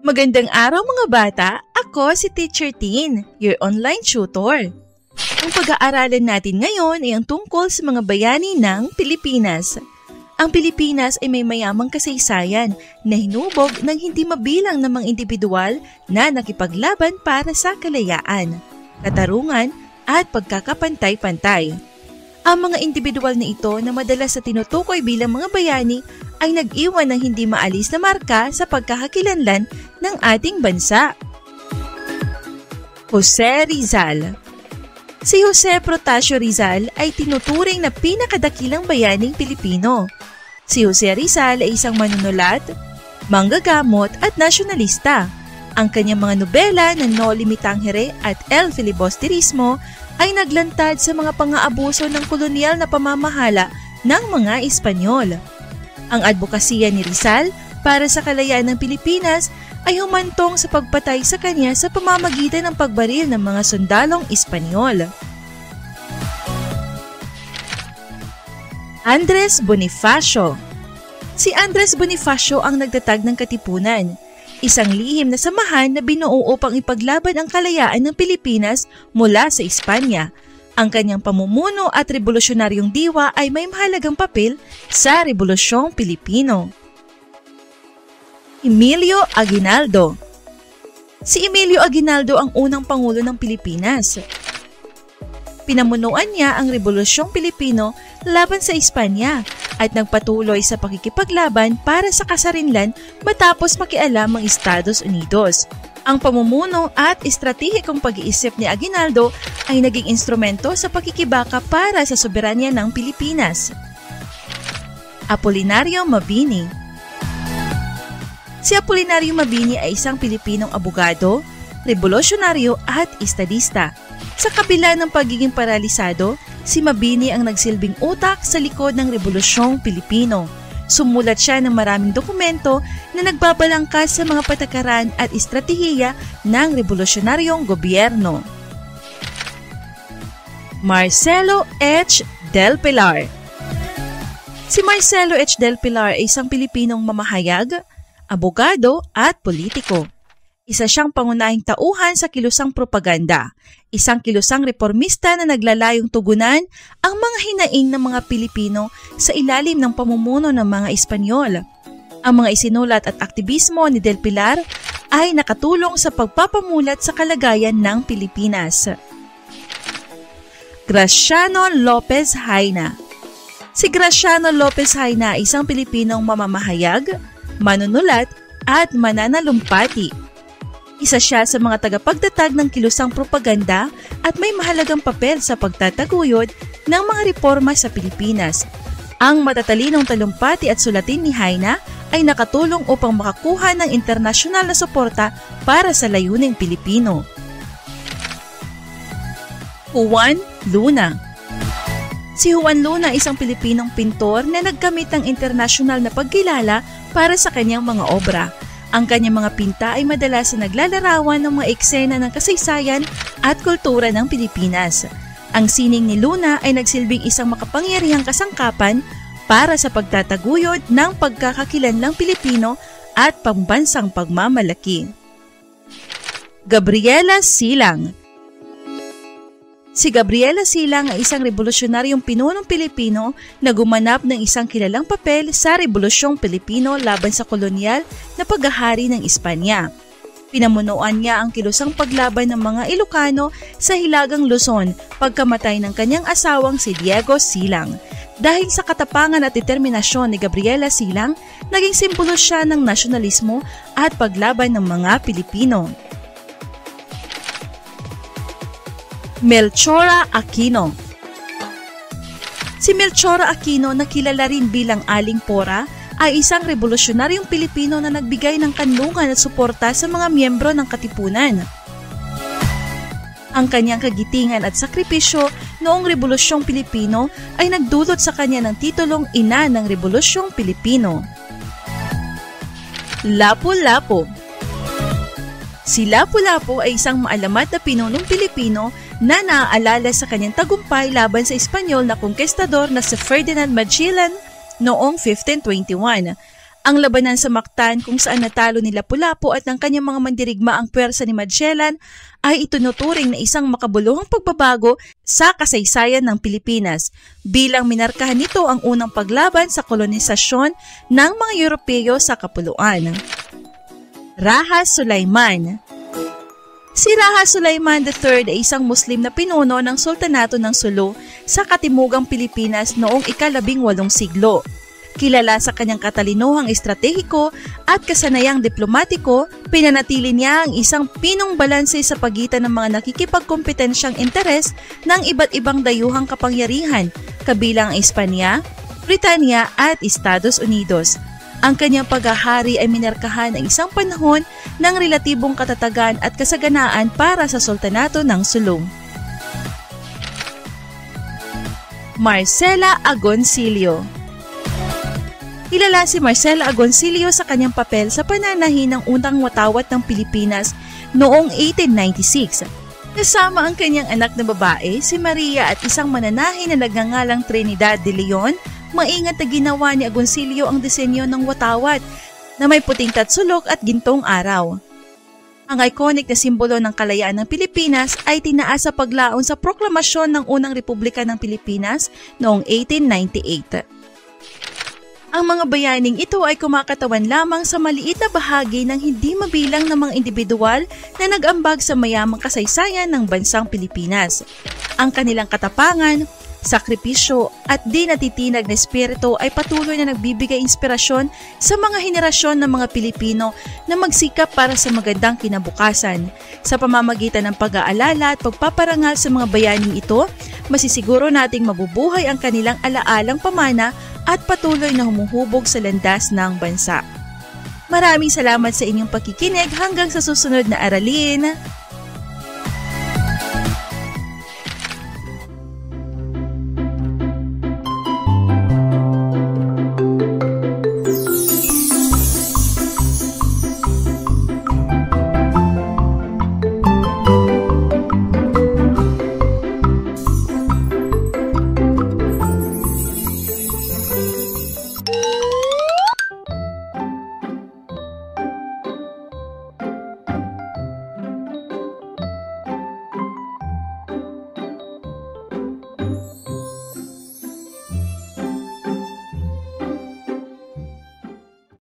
Magandang araw mga bata! Ako si Teacher Tin, your online tutor. Ang pag-aaralan natin ngayon ay ang tungkol sa mga bayani ng Pilipinas. Ang Pilipinas ay may mayamang kasaysayan na hinubog ng hindi mabilang ng mga individual na nakipaglaban para sa kalayaan, katarungan at pagkakapantay-pantay. Ang mga individual na ito na madalas sa tinutukoy bilang mga bayani ay nag-iwan ng hindi maalis na marka sa pagkakakilanlan ng ating bansa. Jose Rizal. Si Jose Protasio Rizal ay tinuturing na pinakadakilang bayaning Pilipino. Si Jose Rizal ay isang manunulat, manggagamot at nasyonalista. Ang kanyang mga nobela na Noli Me Tangere at El Filibusterismo ay naglantad sa mga pang-aabuso ng kolonyal na pamamahala ng mga Espanyol. Ang advokasya ni Rizal para sa kalayaan ng Pilipinas ay humantong sa pagpatay sa kanya sa pamamagitan ng pagbaril ng mga sundalong Espanyol. Andres Bonifacio. Si Andres Bonifacio ang nagtatag ng Katipunan, isang lihim na samahan na binuo upang ipaglaban ang kalayaan ng Pilipinas mula sa Espanya. Ang kanyang pamumuno at revolusyonaryong diwa ay may mahalagang papel sa Rebolusyong Pilipino. Emilio Aguinaldo. Si Emilio Aguinaldo ang unang pangulo ng Pilipinas. Pinamunuan niya ang Rebolusyong Pilipino laban sa Espanya at nagpatuloy sa pakikipaglaban para sa kasarinlan matapos makialam ang Estados Unidos. Ang pamumuno at estratehikong pag-iisip ni Aguinaldo ay naging instrumento sa pakikibaka para sa soberanya ng Pilipinas. Apolinario Mabini. Si Apolinario Mabini ay isang Pilipinong abogado, revolusyonaryo at estadista. Sa kabila ng pagiging paralisado, si Mabini ang nagsilbing utak sa likod ng Rebolusyong Pilipino. Sumulat siya ng maraming dokumento na nagbabalangkas sa mga patakaran at estratehiya ng revolusyonaryong gobyerno. Marcelo H. Del Pilar. Si Marcelo H. Del Pilar ay isang Pilipinong mamahayag, abogado at politiko. Isa siyang pangunahing tauhan sa kilusang propaganda, isang kilusang reformista na naglalayong tugunan ang mga hinaing ng mga Pilipino sa ilalim ng pamumuno ng mga Espanyol. Ang mga isinulat at aktivismo ni Del Pilar ay nakatulong sa pagpapamulat sa kalagayan ng Pilipinas. Graciano Lopez Haina. Si Graciano Lopez Haina ay isang Pilipinong mamamahayag, manunulat at mananalumpati. Isa siya sa mga tagapagtatag ng kilusang propaganda at may mahalagang papel sa pagtataguyod ng mga reforma sa Pilipinas. Ang matatalinong talumpati at sulatin ni Haina ay nakatulong upang makakuha ng internasyonal na suporta para sa layuning Pilipino. Juan Luna. Si Juan Luna ay isang Pilipinong pintor na nagkamit ng internasyonal na pagkilala para sa kanyang mga obra. Ang kanyang mga pinta ay madalas na naglalarawan ng mga eksena ng kasaysayan at kultura ng Pilipinas. Ang sining ni Luna ay nagsilbing isang makapangyarihang kasangkapan para sa pagtataguyod ng pagkakakilanlang Pilipino at pambansang pagmamalaki. Gabriela Silang. Si Gabriela Silang ay isang revolusyonaryong pinunong Pilipino na gumanap ng isang kilalang papel sa Rebolusyong Pilipino laban sa kolonyal na paghahari ng Espanya. Pinamunuan niya ang kilusang paglaban ng mga Ilocano sa Hilagang Luzon pagkamatay ng kanyang asawang si Diego Silang. Dahil sa katapangan at determinasyon ni Gabriela Silang, naging simbolo siya ng nasyonalismo at paglaban ng mga Pilipino. Melchora Aquino. Si Melchora Aquino na kilala rin bilang Aling Pora ay isang revolusyonaryong Pilipino na nagbigay ng kanlungan at suporta sa mga miyembro ng Katipunan. Ang kanyang kagitingan at sakripisyo noong Rebolusyong Pilipino ay nagdulot sa kanya ng titulong Ina ng Rebolusyong Pilipino. Lapu-Lapu. Si Lapu-Lapu ay isang maalamat na pinunong Pilipino na naaalala sa kanyang tagumpay laban sa Espanyol na konkistador na si Ferdinand Magellan noong 1521. Ang labanan sa Mactan kung saan natalo ni Lapu-Lapu at ng kanyang mga mandirigma ang pwersa ni Magellan ay itunuturing na isang makabuluhang pagbabago sa kasaysayan ng Pilipinas bilang minarkahan nito ang unang paglaban sa kolonisasyon ng mga Europeo sa kapuluan. Raja Sulaiman. Si Raja Sulaiman III ay isang Muslim na pinuno ng Sultanato ng Sulu sa katimugang Pilipinas noong ika-18 siglo. Kilala sa kanyang katalinuhang estratehiko at kasanayang diplomatiko, pinanatili niya ang isang pinong balanse sa pagitan ng mga nakikipagkompetensyang interes ng iba't ibang dayuhang kapangyarihan, kabilang ang Espanya, Britanya at Estados Unidos. Ang kanyang paghahari ay minarkahan ng isang panahon ng relatibong katatagan at kasaganaan para sa Sultanato ng Sulu. Marcela Agoncillo. Kilala si Marcela Agoncillo sa kanyang papel sa pananahin ng unang watawat ng Pilipinas noong 1896. Kasama ang kanyang anak na babae, si Maria at isang mananahin na nagngangalang Trinidad de Leon, maingat na ginawa ni Agoncillo ang disenyo ng watawat na may puting tatsulok at gintong araw. Ang iconic na simbolo ng kalayaan ng Pilipinas ay tinaas sa paglaon sa proklamasyon ng unang Republika ng Pilipinas noong 1898. Ang mga bayaning ito ay kumakatawan lamang sa maliit na bahagi ng hindi mabilang ng mga individual na nag-ambag sa mayamang kasaysayan ng bansang Pilipinas. Ang kanilang katapangan, sakripisyo at di natitinag na espiritu ay patuloy na nagbibigay inspirasyon sa mga henerasyon ng mga Pilipino na magsikap para sa magandang kinabukasan. Sa pamamagitan ng pag-aalala at pagpaparangal sa mga bayaning ito, masisiguro nating mabubuhay ang kanilang alaalang pamana at patuloy na humuhubog sa landas ng bansa. Maraming salamat sa inyong pakikinig hanggang sa susunod na aralin.